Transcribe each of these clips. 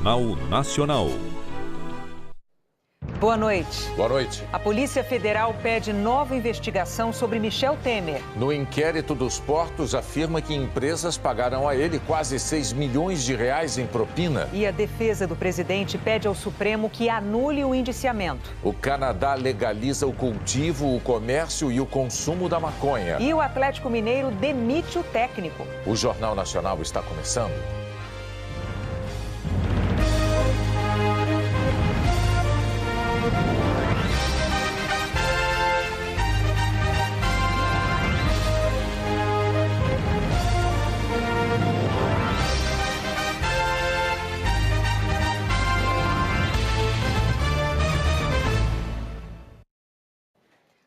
Jornal Nacional. Boa noite. Boa noite. A Polícia Federal pede nova investigação sobre Michel Temer. No inquérito dos portos, afirma que empresas pagaram a ele quase 6 milhões de reais em propina. E a defesa do presidente pede ao Supremo que anule o indiciamento. O Canadá legaliza o cultivo, o comércio e o consumo da maconha. E o Atlético Mineiro demite o técnico. O Jornal Nacional está começando.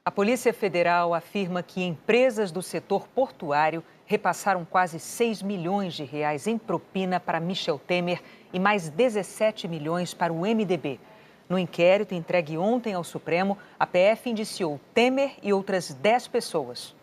A Polícia Federal afirma que empresas do setor portuário repassaram quase 6 milhões de reais em propina para Michel Temer e mais 17 milhões para o MDB. No inquérito entregue ontem ao Supremo, a PF indiciou Temer e outras 10 pessoas.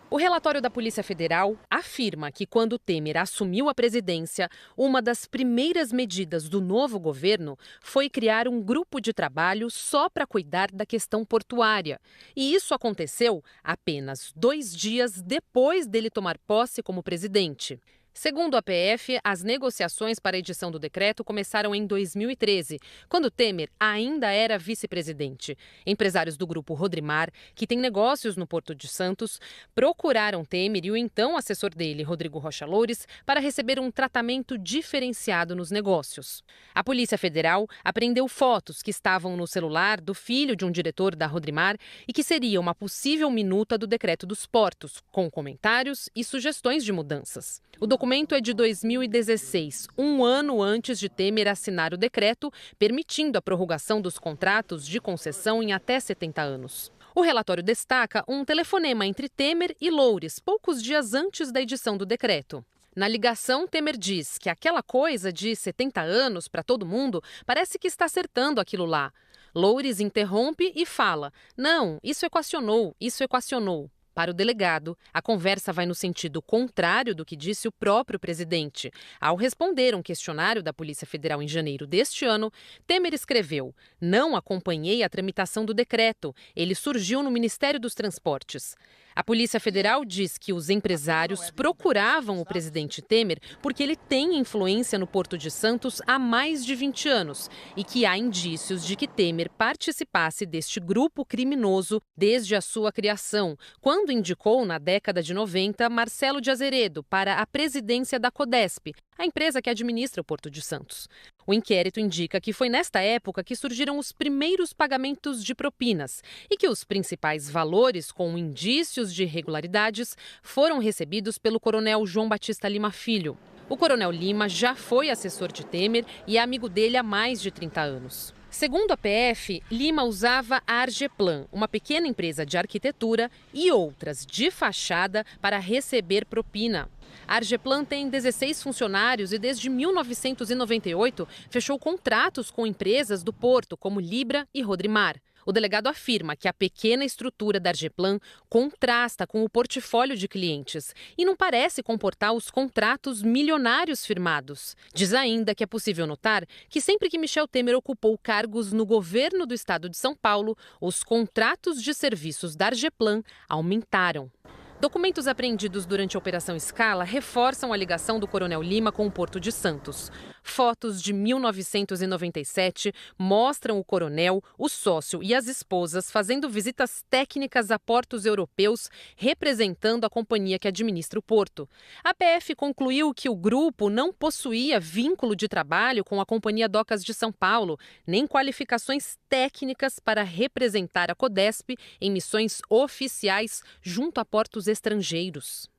O relatório da Polícia Federal afirma que, quando Temer assumiu a presidência, uma das primeiras medidas do novo governo foi criar um grupo de trabalho só para cuidar da questão portuária. E isso aconteceu apenas 2 dias depois dele tomar posse como presidente. Segundo a PF, as negociações para a edição do decreto começaram em 2013, quando Temer ainda era vice-presidente. Empresários do grupo Rodrimar, que tem negócios no Porto de Santos, procuraram Temer e o então assessor dele, Rodrigo Rocha Loures, para receber um tratamento diferenciado nos negócios. A Polícia Federal apreendeu fotos que estavam no celular do filho de um diretor da Rodrimar e que seria uma possível minuta do decreto dos portos, com comentários e sugestões de mudanças. O documento é de 2016, um ano antes de Temer assinar o decreto, permitindo a prorrogação dos contratos de concessão em até 70 anos. O relatório destaca um telefonema entre Temer e Loures, poucos dias antes da edição do decreto. Na ligação, Temer diz que aquela coisa de 70 anos para todo mundo parece que está acertando aquilo lá. Loures interrompe e fala: "Não, isso equacionou, isso equacionou." Para o delegado, a conversa vai no sentido contrário do que disse o próprio presidente. Ao responder um questionário da Polícia Federal em janeiro deste ano, Temer escreveu: "Não acompanhei a tramitação do decreto. Ele surgiu no Ministério dos Transportes." A Polícia Federal diz que os empresários procuravam o presidente Temer porque ele tem influência no Porto de Santos há mais de 20 anos e que há indícios de que Temer participasse deste grupo criminoso desde a sua criação, quando indicou, na década de 90, Marcelo de Azeredo para a presidência da Codesp, a empresa que administra o Porto de Santos. O inquérito indica que foi nesta época que surgiram os primeiros pagamentos de propinas e que os principais valores com indícios de irregularidades foram recebidos pelo coronel João Batista Lima Filho. O coronel Lima já foi assessor de Temer e é amigo dele há mais de 30 anos. Segundo a PF, Lima usava a Argeplan, uma pequena empresa de arquitetura, e outras de fachada para receber propina. A Argeplan tem 16 funcionários e desde 1998 fechou contratos com empresas do Porto, como Libra e Rodrimar. O delegado afirma que a pequena estrutura da Argeplan contrasta com o portfólio de clientes e não parece comportar os contratos milionários firmados. Diz ainda que é possível notar que sempre que Michel Temer ocupou cargos no governo do estado de São Paulo, os contratos de serviços da Argeplan aumentaram. Documentos apreendidos durante a Operação Scala reforçam a ligação do coronel Lima com o Porto de Santos. Fotos de 1997 mostram o coronel, o sócio e as esposas fazendo visitas técnicas a portos europeus, representando a companhia que administra o porto. A PF concluiu que o grupo não possuía vínculo de trabalho com a Companhia Docas de São Paulo, nem qualificações técnicas para representar a Codesp em missões oficiais junto a portos estrangeiros.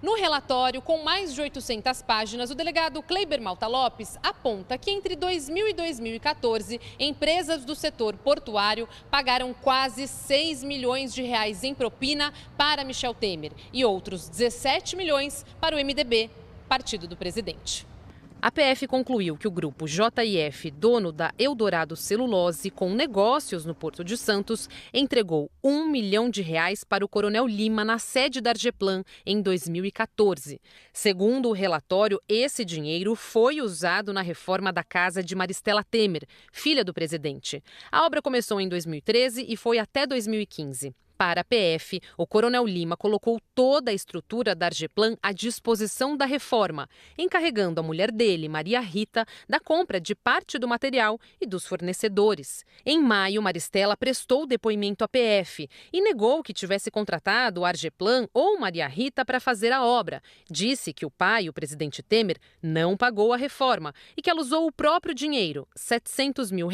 No relatório, com mais de 800 páginas, o delegado Kleiber Malta Lopes aponta que entre 2000 e 2014, empresas do setor portuário pagaram quase 6 milhões de reais em propina para Michel Temer e outros 17 milhões para o MDB, partido do presidente. A PF concluiu que o grupo JIF, dono da Eldorado Celulose, com negócios no Porto de Santos, entregou R$1 milhão para o Coronel Lima na sede da Argeplan em 2014. Segundo o relatório, esse dinheiro foi usado na reforma da casa de Maristela Temer, filha do presidente. A obra começou em 2013 e foi até 2015. Para a PF, o Coronel Lima colocou toda a estrutura da Argeplan à disposição da reforma, encarregando a mulher dele, Maria Rita, da compra de parte do material e dos fornecedores. Em maio, Maristela prestou depoimento à PF e negou que tivesse contratado a Argeplan ou Maria Rita para fazer a obra. Disse que o pai, o presidente Temer, não pagou a reforma e que ela usou o próprio dinheiro, R$700 mil.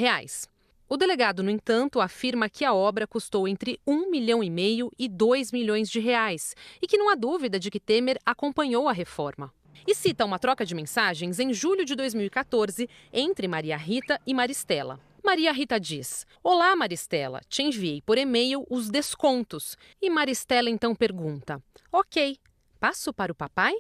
O delegado, no entanto, afirma que a obra custou entre R$1,5 milhão e R$2 milhões e que não há dúvida de que Temer acompanhou a reforma. E cita uma troca de mensagens em julho de 2014 entre Maria Rita e Maristela. Maria Rita diz: "Olá, Maristela, te enviei por e-mail os descontos." E Maristela então pergunta: "Ok, passo para o papai?"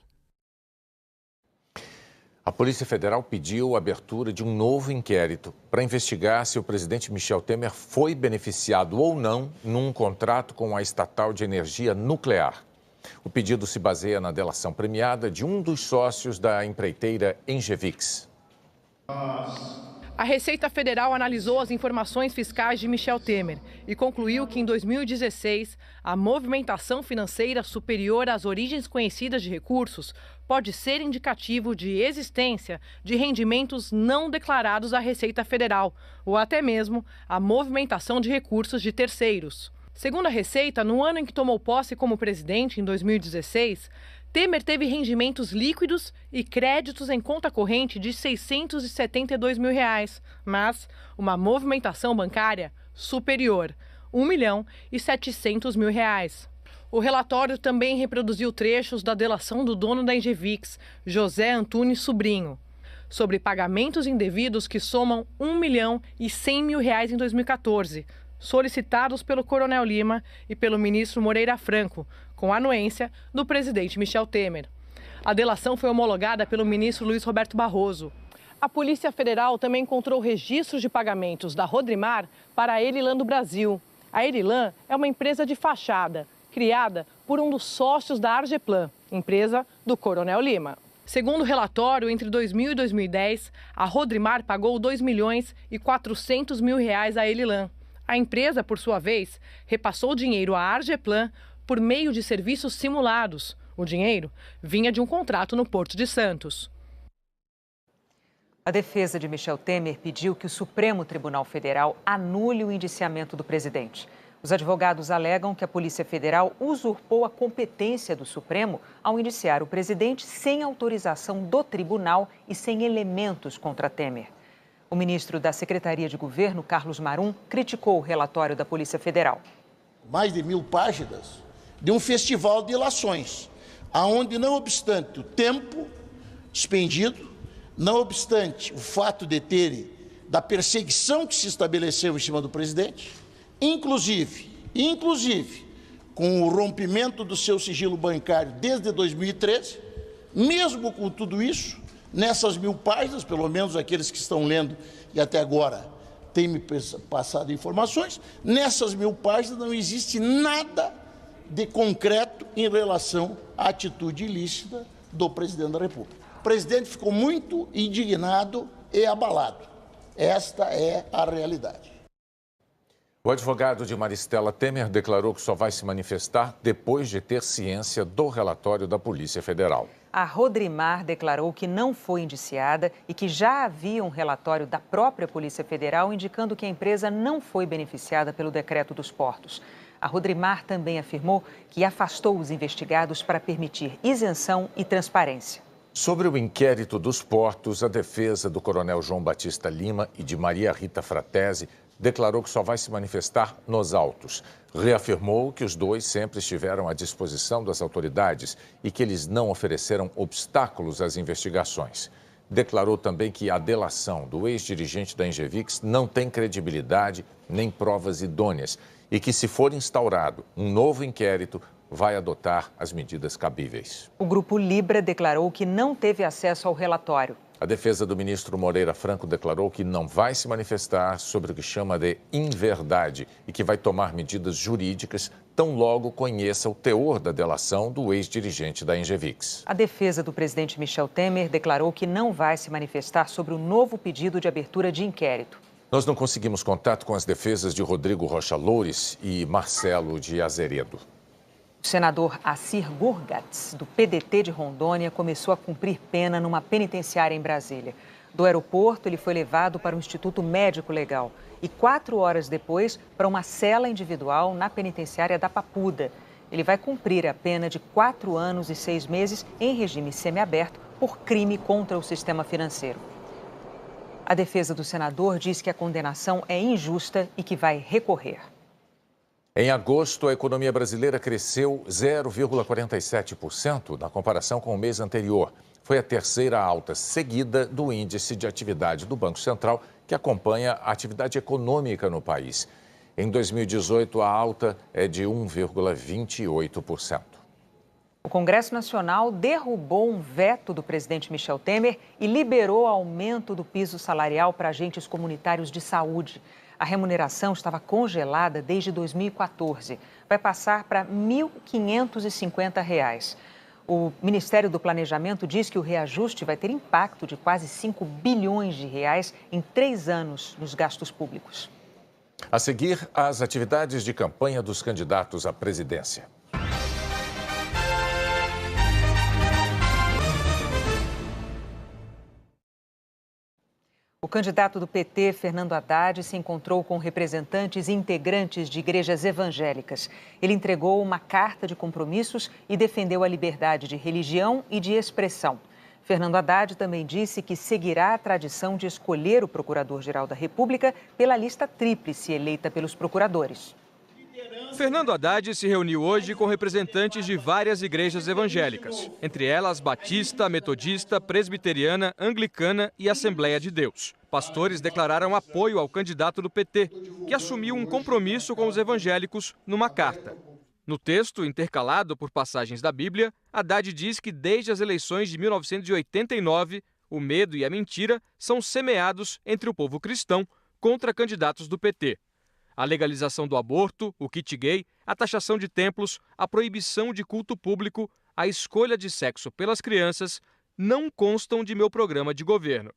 A Polícia Federal pediu a abertura de um novo inquérito para investigar se o presidente Michel Temer foi beneficiado ou não num contrato com a estatal de energia nuclear. O pedido se baseia na delação premiada de um dos sócios da empreiteira Engevix. A Receita Federal analisou as informações fiscais de Michel Temer e concluiu que em 2016 a movimentação financeira superior às origens conhecidas de recursos pode ser indicativo de existência de rendimentos não declarados à Receita Federal ou até mesmo a movimentação de recursos de terceiros. Segundo a Receita, no ano em que tomou posse como presidente, em 2016, Temer teve rendimentos líquidos e créditos em conta corrente de R$672 mil, mas uma movimentação bancária superior, R$1,7 milhão. O relatório também reproduziu trechos da delação do dono da Engevix, José Antunes Sobrinho, sobre pagamentos indevidos que somam R$1,1 milhão em 2014, solicitados pelo Coronel Lima e pelo ministro Moreira Franco, com a anuência do presidente Michel Temer. A delação foi homologada pelo ministro Luiz Roberto Barroso. A Polícia Federal também encontrou registros de pagamentos da Rodrimar para a Elilan do Brasil. A Elilan é uma empresa de fachada, criada por um dos sócios da Argeplan, empresa do Coronel Lima. Segundo o relatório, entre 2000 e 2010, a Rodrimar pagou R$2,4 milhões à Elilan. A empresa, por sua vez, repassou dinheiro à Argeplan por meio de serviços simulados. O dinheiro vinha de um contrato no Porto de Santos. A defesa de Michel Temer pediu que o Supremo Tribunal Federal anule o indiciamento do presidente. Os advogados alegam que a Polícia Federal usurpou a competência do Supremo ao indiciar o presidente sem autorização do tribunal e sem elementos contra Temer. O ministro da Secretaria de Governo, Carlos Marum, criticou o relatório da Polícia Federal. Mais de 1000 páginas de um festival de ilações, aonde, não obstante o tempo expendido, não obstante o fato de terem da perseguição que se estabeleceu em cima do presidente, inclusive com o rompimento do seu sigilo bancário desde 2013, mesmo com tudo isso, nessas 1000 páginas, pelo menos aqueles que estão lendo e até agora têm me passado informações, nessas 1000 páginas não existe nada de concreto em relação à atitude ilícita do presidente da República. O presidente ficou muito indignado e abalado. Esta é a realidade. O advogado de Maristela Temer declarou que só vai se manifestar depois de ter ciência do relatório da Polícia Federal. A Rodrimar declarou que não foi indiciada e que já havia um relatório da própria Polícia Federal indicando que a empresa não foi beneficiada pelo decreto dos portos. A Rodrimar também afirmou que afastou os investigados para permitir isenção e transparência. Sobre o inquérito dos portos, a defesa do coronel João Batista Lima e de Maria Rita Fratesi declarou que só vai se manifestar nos autos. Reafirmou que os dois sempre estiveram à disposição das autoridades e que eles não ofereceram obstáculos às investigações. Declarou também que a delação do ex-dirigente da Engevix não tem credibilidade nem provas idôneas e que, se for instaurado um novo inquérito, vai adotar as medidas cabíveis. O Grupo Libra declarou que não teve acesso ao relatório. A defesa do ministro Moreira Franco declarou que não vai se manifestar sobre o que chama de inverdade e que vai tomar medidas jurídicas tão logo conheça o teor da delação do ex-dirigente da Engevix. A defesa do presidente Michel Temer declarou que não vai se manifestar sobre o novo pedido de abertura de inquérito. Nós não conseguimos contato com as defesas de Rodrigo Rocha Loures e Marcelo de Azeredo. O senador Assir Gurgatz, do PDT de Rondônia, começou a cumprir pena numa penitenciária em Brasília. Do aeroporto, ele foi levado para o Instituto Médico Legal e 4 horas depois para uma cela individual na penitenciária da Papuda. Ele vai cumprir a pena de 4 anos e 6 meses em regime semiaberto por crime contra o sistema financeiro. A defesa do senador diz que a condenação é injusta e que vai recorrer. Em agosto, a economia brasileira cresceu 0,47% na comparação com o mês anterior. Foi a terceira alta seguida do índice de atividade do Banco Central, que acompanha a atividade econômica no país. Em 2018, a alta é de 1,28%. O Congresso Nacional derrubou um veto do presidente Michel Temer e liberou aumento do piso salarial para agentes comunitários de saúde. A remuneração estava congelada desde 2014. Vai passar para R$ 1.550. O Ministério do Planejamento diz que o reajuste vai ter impacto de quase 5 bilhões de reais em 3 anos nos gastos públicos. A seguir, as atividades de campanha dos candidatos à presidência. O candidato do PT, Fernando Haddad, se encontrou com representantes e integrantes de igrejas evangélicas. Ele entregou uma carta de compromissos e defendeu a liberdade de religião e de expressão. Fernando Haddad também disse que seguirá a tradição de escolher o Procurador-Geral da República pela lista tríplice eleita pelos procuradores. Fernando Haddad se reuniu hoje com representantes de várias igrejas evangélicas, entre elas Batista, Metodista, Presbiteriana, Anglicana e Assembleia de Deus. Pastores declararam apoio ao candidato do PT, que assumiu um compromisso com os evangélicos numa carta. No texto, intercalado por passagens da Bíblia, Haddad diz que desde as eleições de 1989, o medo e a mentira são semeados entre o povo cristão contra candidatos do PT. A legalização do aborto, o kit gay, a taxação de templos, a proibição de culto público, a escolha de sexo pelas crianças não constam de meu programa de governo.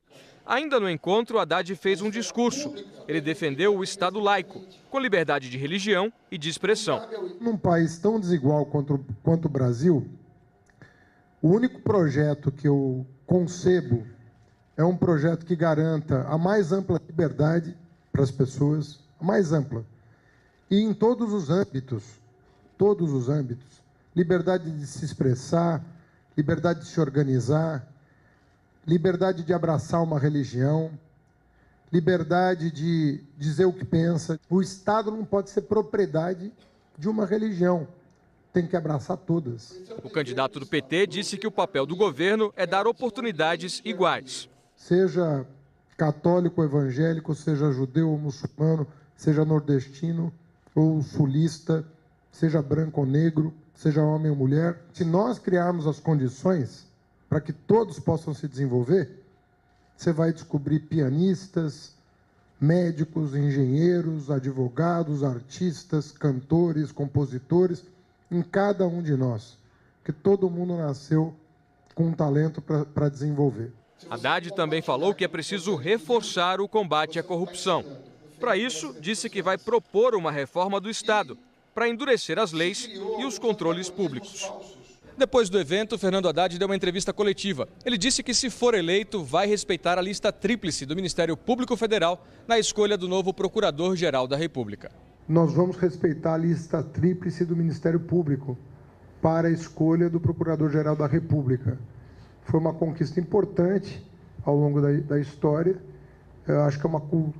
Ainda no encontro, Haddad fez um discurso. Ele defendeu o Estado laico, com liberdade de religião e de expressão. Num país tão desigual quanto o Brasil, o único projeto que eu concebo é um projeto que garanta a mais ampla liberdade para as pessoas, a mais ampla, e em todos os âmbitos, liberdade de se expressar, liberdade de se organizar, liberdade de abraçar uma religião, liberdade de dizer o que pensa. O Estado não pode ser propriedade de uma religião, tem que abraçar todas. O candidato do PT disse que o papel do governo é dar oportunidades iguais. Seja católico, evangélico, seja judeu ou muçulmano, seja nordestino ou sulista, seja branco ou negro, seja homem ou mulher. Se nós criarmos as condições para que todos possam se desenvolver, você vai descobrir pianistas, médicos, engenheiros, advogados, artistas, cantores, compositores, em cada um de nós, porque todo mundo nasceu com um talento para desenvolver. Haddad também falou que é preciso reforçar o combate à corrupção. Para isso, disse que vai propor uma reforma do Estado, para endurecer as leis e os controles públicos. Depois do evento, Fernando Haddad deu uma entrevista coletiva. Ele disse que, se for eleito, vai respeitar a lista tríplice do Ministério Público Federal na escolha do novo Procurador-Geral da República. Nós vamos respeitar a lista tríplice do Ministério Público para a escolha do Procurador-Geral da República. Foi uma conquista importante ao longo da história. Eu acho que é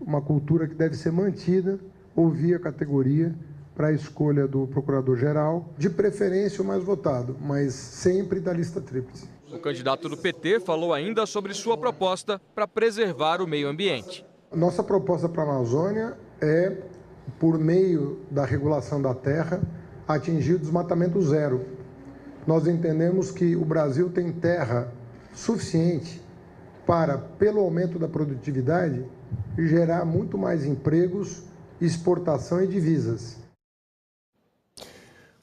uma cultura que deve ser mantida, ouvir a categoria para a escolha do Procurador-Geral, de preferência o mais votado, mas sempre da lista tríplice. O candidato do PT falou ainda sobre sua proposta para preservar o meio ambiente. Nossa proposta para a Amazônia é, por meio da regulação da terra, atingir o desmatamento zero. Nós entendemos que o Brasil tem terra suficiente para, pelo aumento da produtividade, gerar muito mais empregos, exportação e divisas.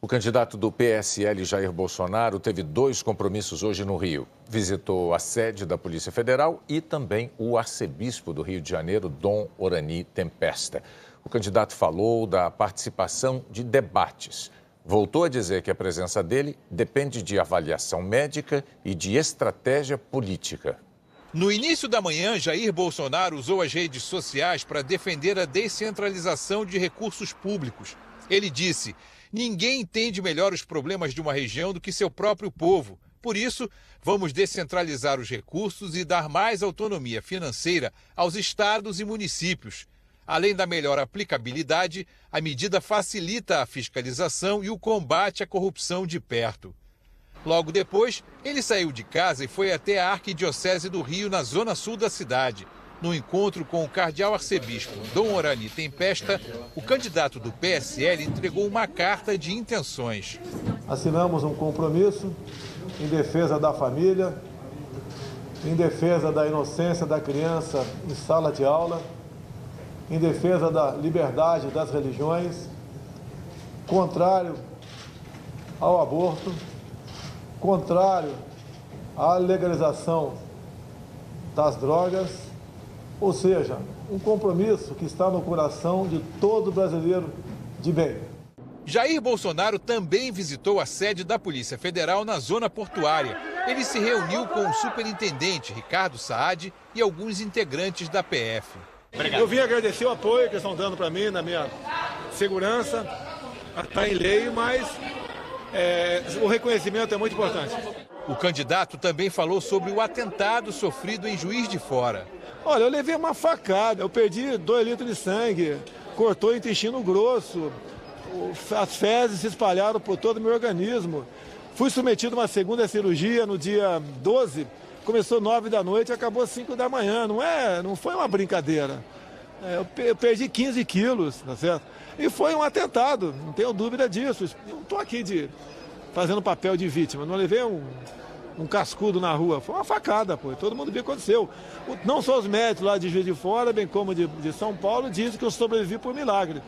O candidato do PSL, Jair Bolsonaro, teve 2 compromissos hoje no Rio. Visitou a sede da Polícia Federal e também o arcebispo do Rio de Janeiro, Dom Orani Tempesta. O candidato falou da participação de debates. Voltou a dizer que a presença dele depende de avaliação médica e de estratégia política. No início da manhã, Jair Bolsonaro usou as redes sociais para defender a descentralização de recursos públicos. Ele disse: ninguém entende melhor os problemas de uma região do que seu próprio povo. Por isso, vamos descentralizar os recursos e dar mais autonomia financeira aos estados e municípios. Além da melhor aplicabilidade, a medida facilita a fiscalização e o combate à corrupção de perto. Logo depois, ele saiu de casa e foi até a Arquidiocese do Rio, na zona sul da cidade. No encontro com o cardeal arcebispo Dom Orani Tempesta, o candidato do PSL entregou uma carta de intenções. Assinamos um compromisso em defesa da família, em defesa da inocência da criança em sala de aula, em defesa da liberdade das religiões, contrário ao aborto, contrário à legalização das drogas, ou seja, um compromisso que está no coração de todo brasileiro de bem. Jair Bolsonaro também visitou a sede da Polícia Federal na zona portuária. Ele se reuniu com o superintendente Ricardo Saad e alguns integrantes da PF. Obrigado. Eu vim agradecer o apoio que estão dando para mim na minha segurança. Está em lei, mas o reconhecimento é muito importante. O candidato também falou sobre o atentado sofrido em Juiz de Fora. Olha, eu levei uma facada, eu perdi 2 litros de sangue, cortou o intestino grosso, as fezes se espalharam por todo o meu organismo. Fui submetido a uma segunda cirurgia no dia 12, começou 9 da noite e acabou 5 da manhã. Não foi uma brincadeira. Eu perdi 15 quilos, tá certo? E foi um atentado, não tenho dúvida disso. Não estou aqui fazendo papel de vítima, não levei um cascudo na rua, foi uma facada, pô. Todo mundo viu o que aconteceu. Não só os médicos lá de Juiz de Fora, bem como de São Paulo, dizem que eu sobrevivi por milagre,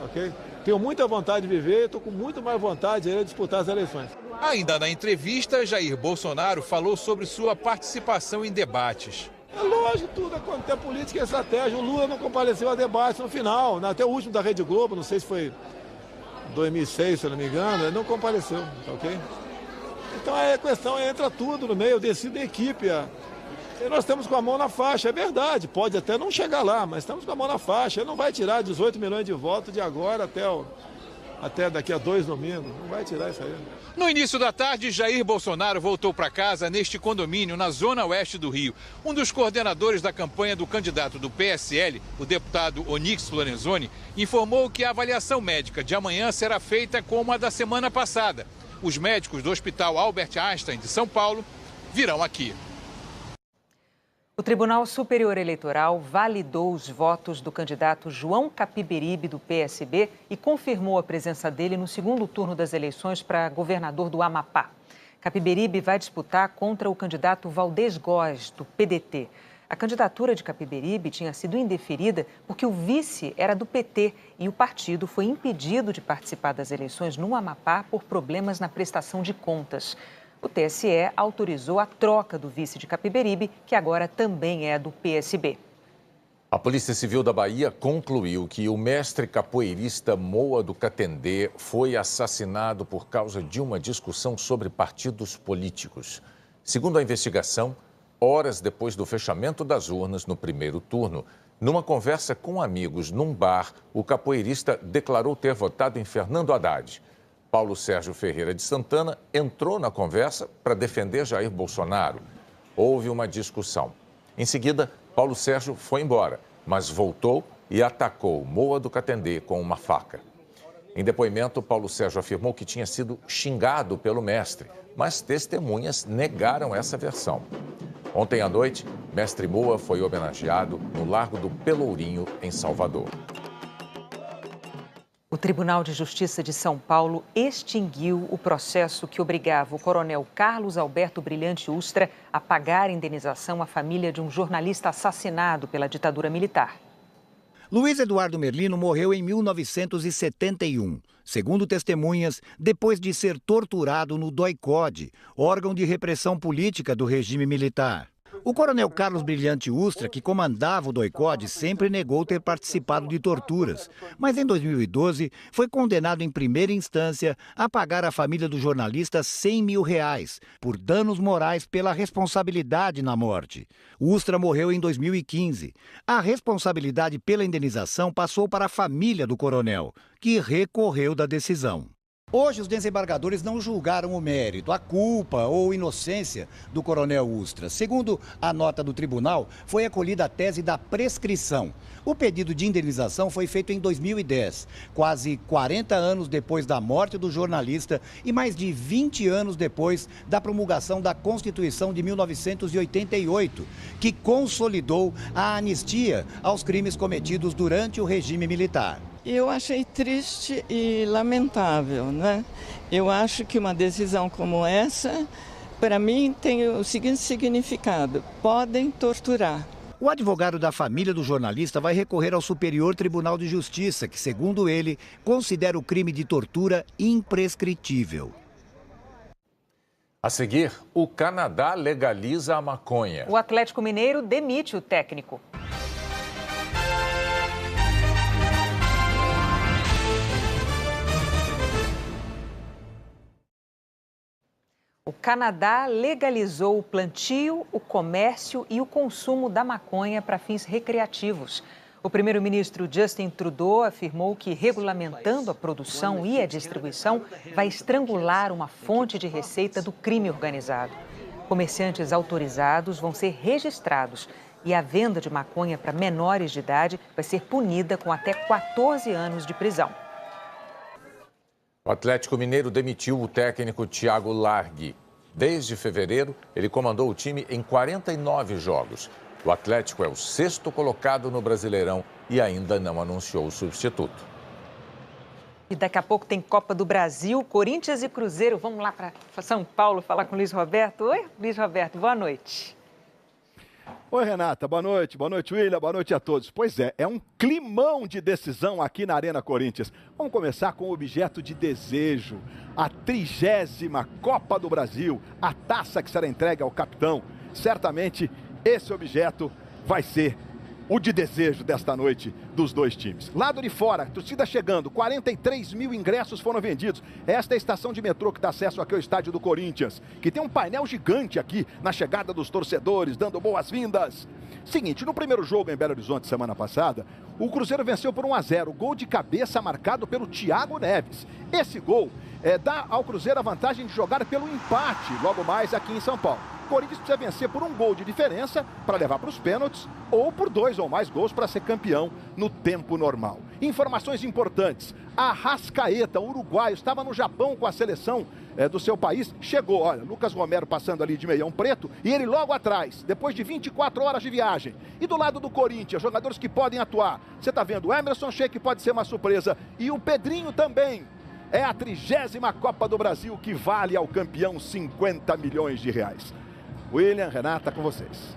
ok? Tenho muita vontade de viver, estou com muito mais vontade de disputar as eleições. Ainda na entrevista, Jair Bolsonaro falou sobre sua participação em debates. É lógico, tudo acontece, política e estratégia. O Lula não compareceu a debate no final, até o último da Rede Globo, não sei se foi 2006, se eu não me engano, ele não compareceu, ok? Então a questão entra tudo no meio, eu decido a equipe. E nós estamos com a mão na faixa, é verdade, pode até não chegar lá, mas estamos com a mão na faixa. Ele não vai tirar 18 milhões de votos de agora até daqui a 2 domingos, não vai tirar isso aí. No início da tarde, Jair Bolsonaro voltou para casa neste condomínio na zona oeste do Rio. Um dos coordenadores da campanha do candidato do PSL, o deputado Onyx Lorenzoni, informou que a avaliação médica de amanhã será feita como a da semana passada. Os médicos do Hospital Albert Einstein de São Paulo virão aqui. O Tribunal Superior Eleitoral validou os votos do candidato João Capiberibe, do PSB, e confirmou a presença dele no segundo turno das eleições para governador do Amapá. Capiberibe vai disputar contra o candidato Valdez Góes, do PDT. A candidatura de Capiberibe tinha sido indeferida porque o vice era do PT e o partido foi impedido de participar das eleições no Amapá por problemas na prestação de contas. O TSE autorizou a troca do vice de Capiberibe, que agora também é do PSB. A Polícia Civil da Bahia concluiu que o mestre capoeirista Moa do Catendê foi assassinado por causa de uma discussão sobre partidos políticos. Segundo a investigação, horas depois do fechamento das urnas no primeiro turno, numa conversa com amigos num bar, o capoeirista declarou ter votado em Fernando Haddad. Paulo Sérgio Ferreira de Santana entrou na conversa para defender Jair Bolsonaro. Houve uma discussão. Em seguida, Paulo Sérgio foi embora, mas voltou e atacou Moa do Catendê com uma faca. Em depoimento, Paulo Sérgio afirmou que tinha sido xingado pelo mestre, mas testemunhas negaram essa versão. Ontem à noite, mestre Moa foi homenageado no Largo do Pelourinho, em Salvador. O Tribunal de Justiça de São Paulo extinguiu o processo que obrigava o coronel Carlos Alberto Brilhante Ustra a pagar indenização à família de um jornalista assassinado pela ditadura militar. Luiz Eduardo Merlino morreu em 1971, segundo testemunhas, depois de ser torturado no DOI-CODE, órgão de repressão política do regime militar. O coronel Carlos Brilhante Ustra, que comandava o DOI-CODE, sempre negou ter participado de torturas, mas em 2012 foi condenado em primeira instância a pagar à família do jornalista R$100 mil por danos morais pela responsabilidade na morte. Ustra morreu em 2015. A responsabilidade pela indenização passou para a família do coronel, que recorreu da decisão. Hoje, os desembargadores não julgaram o mérito, a culpa ou inocência do coronel Ustra. Segundo a nota do tribunal, foi acolhida a tese da prescrição. O pedido de indenização foi feito em 2010, quase 40 anos depois da morte do jornalista e mais de 20 anos depois da promulgação da Constituição de 1988, que consolidou a anistia aos crimes cometidos durante o regime militar. Eu achei triste e lamentável, né? Eu acho que uma decisão como essa, para mim, tem o seguinte significado: podem torturar. O advogado da família do jornalista vai recorrer ao Superior Tribunal de Justiça, que, segundo ele, considera o crime de tortura imprescritível. A seguir, o Canadá legaliza a maconha. O Atlético Mineiro demite o técnico. O Canadá legalizou o plantio, o comércio e o consumo da maconha para fins recreativos. O primeiro-ministro Justin Trudeau afirmou que regulamentando a produção e a distribuição vai estrangular uma fonte de receita do crime organizado. Comerciantes autorizados vão ser registrados e a venda de maconha para menores de idade vai ser punida com até 14 anos de prisão. O Atlético Mineiro demitiu o técnico Thiago Largue. Desde fevereiro, ele comandou o time em 49 jogos. O Atlético é o 6º colocado no Brasileirão e ainda não anunciou o substituto. E daqui a pouco tem Copa do Brasil, Corinthians e Cruzeiro. Vamos lá para São Paulo falar com o Luiz Roberto. Oi, Luiz Roberto, boa noite. Oi, Renata, boa noite, William, boa noite a todos. Pois é um climão de decisão aqui na Arena Corinthians. Vamos começar com o objeto de desejo, a 30ª Copa do Brasil, a taça que será entregue ao capitão. Certamente esse objeto vai ser o de desejo desta noite dos dois times. Lado de fora, torcida chegando, 43 mil ingressos foram vendidos. Esta é a estação de metrô que dá acesso aqui ao estádio do Corinthians, que tem um painel gigante aqui na chegada dos torcedores, dando boas-vindas. Seguinte, no primeiro jogo em Belo Horizonte, semana passada, o Cruzeiro venceu por 1-0, gol de cabeça marcado pelo Thiago Neves. Esse gol dá ao Cruzeiro a vantagem de jogar pelo empate, logo mais aqui em São Paulo. O Corinthians precisa vencer por um gol de diferença para levar para os pênaltis ou por 2 ou mais gols para ser campeão no tempo normal. Informações importantes. Arrascaeta, uruguaio, estava no Japão com a seleção do seu país. Chegou, olha, Lucas Romero passando ali de meião preto e ele logo atrás, depois de 24 horas de viagem. E do lado do Corinthians, jogadores que podem atuar. Você está vendo o Emerson Sheik, pode ser uma surpresa. E o Pedrinho também. É a 30ª Copa do Brasil que vale ao campeão 50 milhões de reais. William, Renata, com vocês.